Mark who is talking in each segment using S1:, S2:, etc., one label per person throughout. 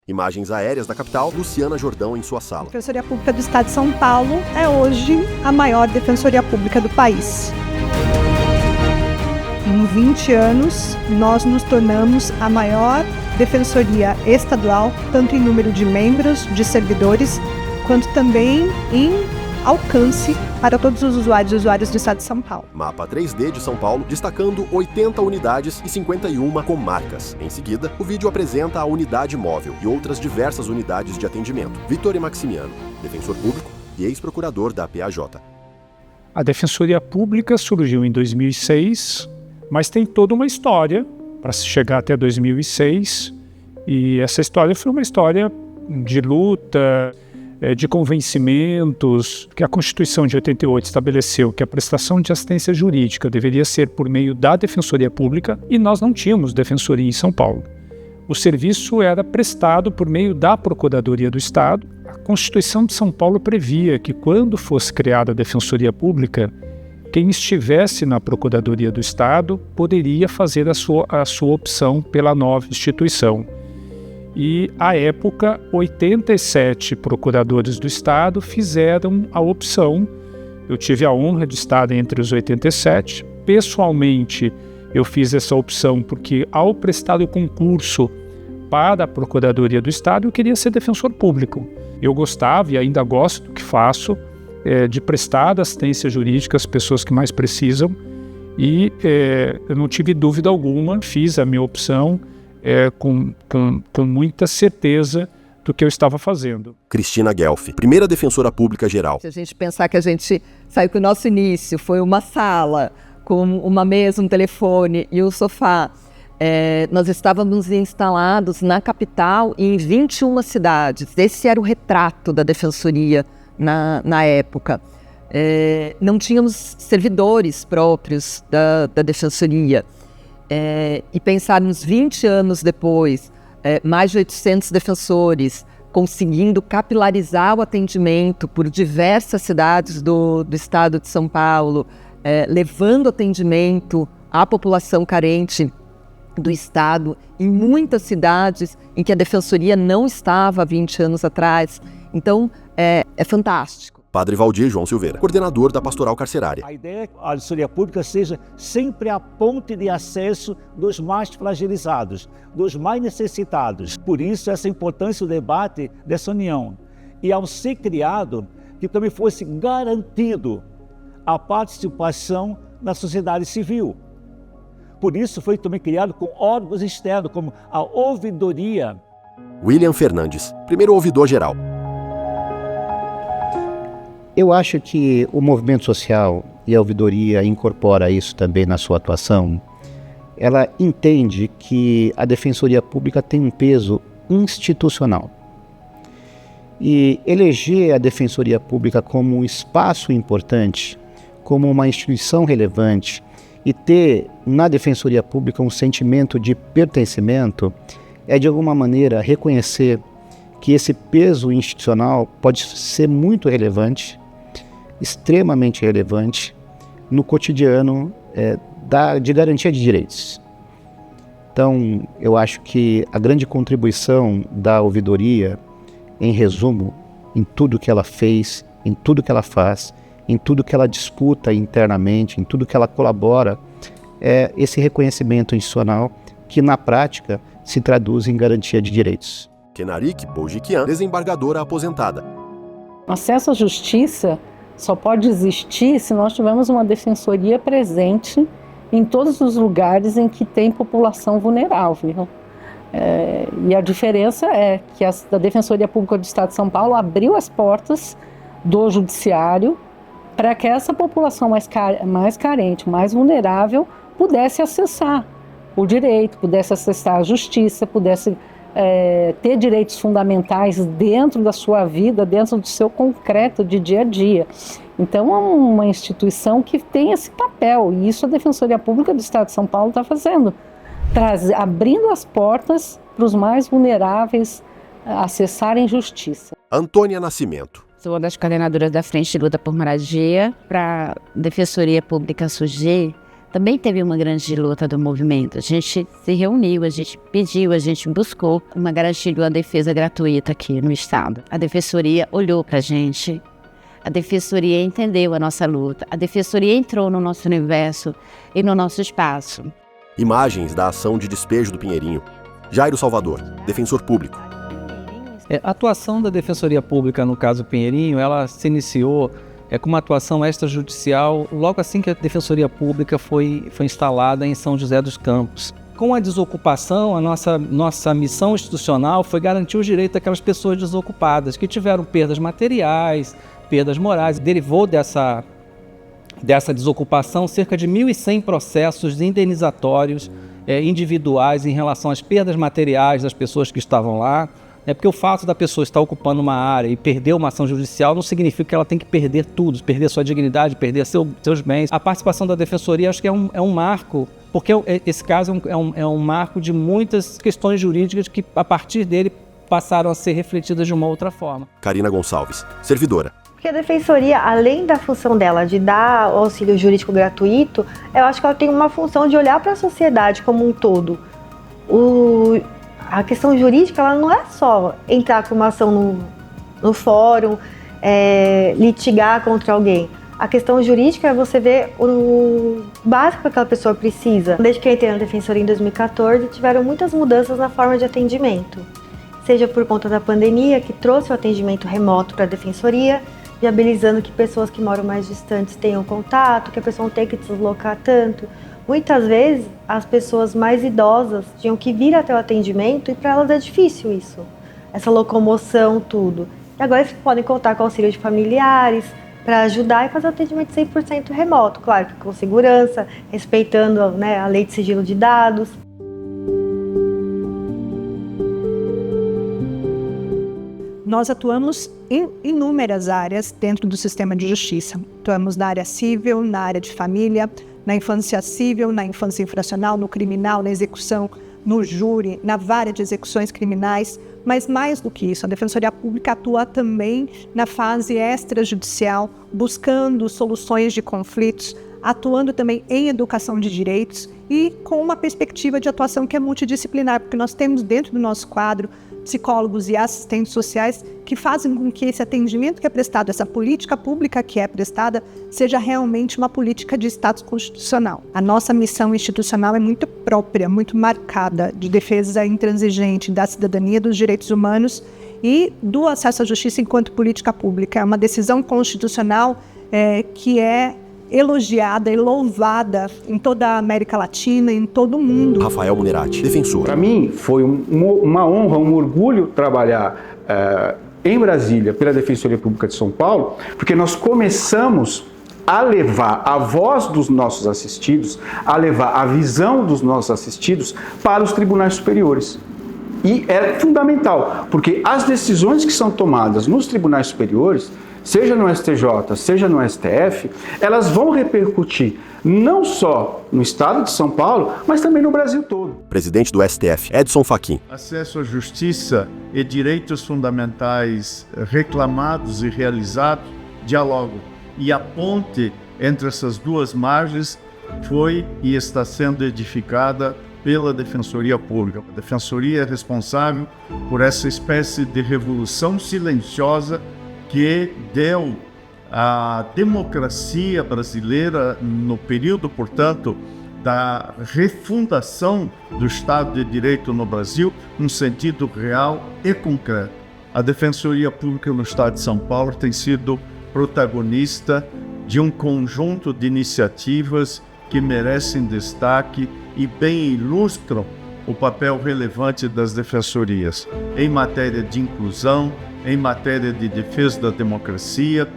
S1: Imagens aéreas da capital, Luciana Jordão em sua sala.
S2: A Defensoria Pública do Estado de São Paulo é hoje a maior defensoria pública do país. Em 20 anos, nós nos tornamos a maior defensoria estadual, tanto em número de membros, de servidores, quanto também em alcance para todos os usuários e usuárias do Estado de São Paulo.
S1: Mapa 3D de São Paulo, destacando 80 unidades e 51 comarcas. Em seguida, o vídeo apresenta a unidade móvel e outras diversas unidades de atendimento. Vitório Maximiano, defensor público e ex-procurador da PAJ.
S3: A Defensoria Pública surgiu em 2006, mas tem toda uma história para se chegar até 2006. E essa história foi uma história de luta, de convencimentos, que a Constituição de 88 estabeleceu que a prestação de assistência jurídica deveria ser por meio da Defensoria Pública e nós não tínhamos defensoria em São Paulo. O serviço era prestado por meio da Procuradoria do Estado. A Constituição de São Paulo previa que quando fosse criada a Defensoria Pública, quem estivesse na Procuradoria do Estado poderia fazer a sua opção pela nova instituição. E, à época, 87 procuradores do Estado fizeram a opção. Eu tive a honra de estar entre os 87. Pessoalmente, eu fiz essa opção porque, ao prestar o concurso para a Procuradoria do Estado, eu queria ser defensor público. Eu gostava e ainda gosto do que faço, de prestar assistência jurídica às pessoas que mais precisam. E eu não tive dúvida alguma, fiz a minha opção com muita certeza do que eu estava fazendo.
S1: Cristina Guelfi, primeira defensora pública geral.
S4: Se a gente pensar que a gente saiu com o nosso início, foi uma sala com uma mesa, um telefone e um sofá. Nós estávamos instalados na capital e em 21 cidades. Esse era o retrato da defensoria na época. Não tínhamos servidores próprios da defensoria. E pensarmos 20 anos depois, mais de 800 defensores, conseguindo capilarizar o atendimento por diversas cidades do estado de São Paulo, levando atendimento à população carente do estado, em muitas cidades em que a defensoria não estava há 20 anos atrás. Então, é fantástico.
S1: Padre Valdir João Silveira, coordenador da Pastoral Carcerária.
S5: A ideia é que a Defensoria Pública seja sempre a ponte de acesso dos mais flagelizados, dos mais necessitados. Por isso, essa importância do debate dessa união. E ao ser criado, que também fosse garantido a participação na sociedade civil. Por isso, foi também criado com órgãos externos, como a Ouvidoria.
S1: William Fernandes, primeiro ouvidor geral.
S6: Eu acho que o movimento social e a ouvidoria incorpora isso também na sua atuação. Ela entende que a Defensoria Pública tem um peso institucional. E eleger a Defensoria Pública como um espaço importante, como uma instituição relevante, e ter na Defensoria Pública um sentimento de pertencimento, é de alguma maneira reconhecer que esse peso institucional pode ser muito relevante, extremamente relevante no cotidiano de garantia de direitos. Então, eu acho que a grande contribuição da ouvidoria, em resumo, em tudo que ela fez, em tudo que ela faz, em tudo que ela disputa internamente, em tudo que ela colabora, é esse reconhecimento institucional que, na prática, se traduz em garantia de direitos.
S1: Kenarik Boujikian, desembargadora aposentada.
S7: O acesso à justiça só pode existir se nós tivermos uma defensoria presente em todos os lugares em que tem população vulnerável. E a diferença é que a Defensoria Pública do Estado de São Paulo abriu as portas do judiciário para que essa população mais carente, mais vulnerável, pudesse acessar o direito, pudesse acessar a justiça, pudesse ter direitos fundamentais dentro da sua vida, dentro do seu concreto de dia a dia. Então, é uma instituição que tem esse papel, e isso a Defensoria Pública do Estado de São Paulo está fazendo, abrindo as portas para os mais vulneráveis acessarem justiça.
S1: Antônia Nascimento.
S8: Sou uma das coordenadoras da Frente de Luta por Moradia. Para a Defensoria Pública surgir, também teve uma grande luta do movimento. A gente se reuniu, a gente pediu, a gente buscou uma garantia de uma defesa gratuita aqui no Estado. A Defensoria olhou para a gente, a Defensoria entendeu a nossa luta, a Defensoria entrou no nosso universo e no nosso espaço.
S1: Imagens da ação de despejo do Pinheirinho. Jairo Salvador, defensor público.
S9: A atuação da Defensoria Pública no caso Pinheirinho, ela se iniciou com uma atuação extrajudicial logo assim que a Defensoria Pública foi instalada em São José dos Campos. Com a desocupação, a nossa missão institucional foi garantir os direitos daquelas pessoas desocupadas, que tiveram perdas materiais, perdas morais. Derivou dessa desocupação cerca de 1.100 processos indenizatórios individuais em relação às perdas materiais das pessoas que estavam lá. Porque o fato da pessoa estar ocupando uma área e perder uma ação judicial não significa que ela tem que perder tudo, perder sua dignidade, perder seus bens. A participação da Defensoria acho que é um marco, porque esse caso é um marco de muitas questões jurídicas que a partir dele passaram a ser refletidas de uma outra forma.
S1: Karina Gonçalves, servidora.
S10: Porque a Defensoria, além da função dela de dar auxílio jurídico gratuito, eu acho que ela tem uma função de olhar para a sociedade como um todo. A questão jurídica, ela não é só entrar com uma ação no fórum, litigar contra alguém. A questão jurídica é você ver o básico que aquela pessoa precisa. Desde que eu entrei na Defensoria em 2014, tiveram muitas mudanças na forma de atendimento. Seja por conta da pandemia, que trouxe o atendimento remoto para a Defensoria, viabilizando que pessoas que moram mais distantes tenham contato, que a pessoa não tenha que deslocar tanto. Muitas vezes, as pessoas mais idosas tinham que vir até o atendimento e para elas é difícil isso, essa locomoção, tudo. E agora eles podem contar com o auxílio de familiares para ajudar e fazer o atendimento 100% remoto, claro que com segurança, respeitando, a lei de sigilo de dados.
S2: Nós atuamos em inúmeras áreas dentro do sistema de justiça. Atuamos na área civil, na área de família, na infância civil, na infância infracional, no criminal, na execução, no júri, na vara de execuções criminais. Mas mais do que isso, a Defensoria Pública atua também na fase extrajudicial, buscando soluções de conflitos, atuando também em educação de direitos e com uma perspectiva de atuação que é multidisciplinar, porque nós temos dentro do nosso quadro psicólogos e assistentes sociais que fazem com que esse atendimento que é prestado, essa política pública que é prestada, seja realmente uma política de status constitucional. A nossa missão institucional é muito própria, muito marcada de defesa intransigente da cidadania, dos direitos humanos e do acesso à justiça enquanto política pública. É uma decisão constitucional que é elogiada e louvada em toda a América Latina, em todo o mundo.
S1: Rafael Munerati, defensor.
S11: Para mim foi uma honra, um orgulho trabalhar em Brasília pela Defensoria Pública de São Paulo, porque nós começamos a levar a voz dos nossos assistidos, a levar a visão dos nossos assistidos para os tribunais superiores. E é fundamental, porque as decisões que são tomadas nos tribunais superiores, seja no STJ, seja no STF, elas vão repercutir não só no estado de São Paulo, mas também no Brasil todo.
S1: Presidente do STF, Edson Fachin.
S12: Acesso à justiça e direitos fundamentais reclamados e realizados dialogam. E a ponte entre essas duas margens foi e está sendo edificada pela Defensoria Pública. A Defensoria é responsável por essa espécie de revolução silenciosa que deu à democracia brasileira no período, portanto, da refundação do Estado de Direito no Brasil, num sentido real e concreto. A Defensoria Pública no Estado de São Paulo tem sido protagonista de um conjunto de iniciativas que merecem destaque e bem ilustram o papel relevante das defensorias em matéria de inclusão, em matéria de defesa da democracia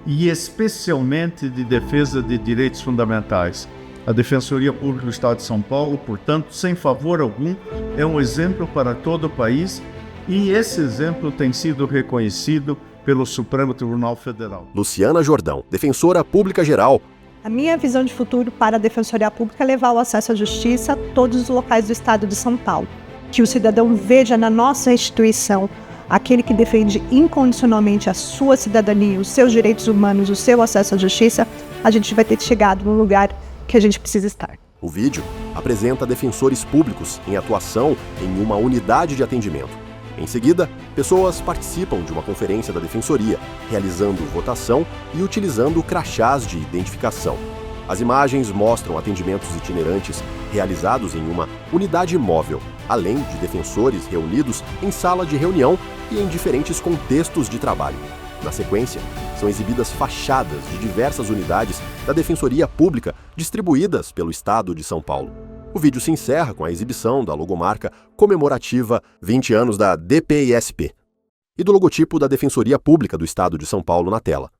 S12: e especialmente de defesa de direitos fundamentais. A Defensoria Pública do Estado de São Paulo, portanto, sem favor algum, é um exemplo para todo o país e esse exemplo tem sido reconhecido pelo Supremo Tribunal Federal.
S1: Luciana Jordão, defensora pública geral.
S2: A minha visão de futuro para a Defensoria Pública é levar o acesso à justiça a todos os locais do Estado de São Paulo. Que o cidadão veja na nossa instituição aquele que defende incondicionalmente a sua cidadania, os seus direitos humanos, o seu acesso à justiça. A gente vai ter chegado num lugar que a gente precisa estar.
S1: O vídeo apresenta defensores públicos em atuação em uma unidade de atendimento. Em seguida, pessoas participam de uma conferência da Defensoria, realizando votação e utilizando crachás de identificação. As imagens mostram atendimentos itinerantes realizados em uma unidade móvel, além de defensores reunidos em sala de reunião e em diferentes contextos de trabalho. Na sequência, são exibidas fachadas de diversas unidades da Defensoria Pública distribuídas pelo Estado de São Paulo. O vídeo se encerra com a exibição da logomarca comemorativa 20 anos da DPISP e do logotipo da Defensoria Pública do Estado de São Paulo na tela.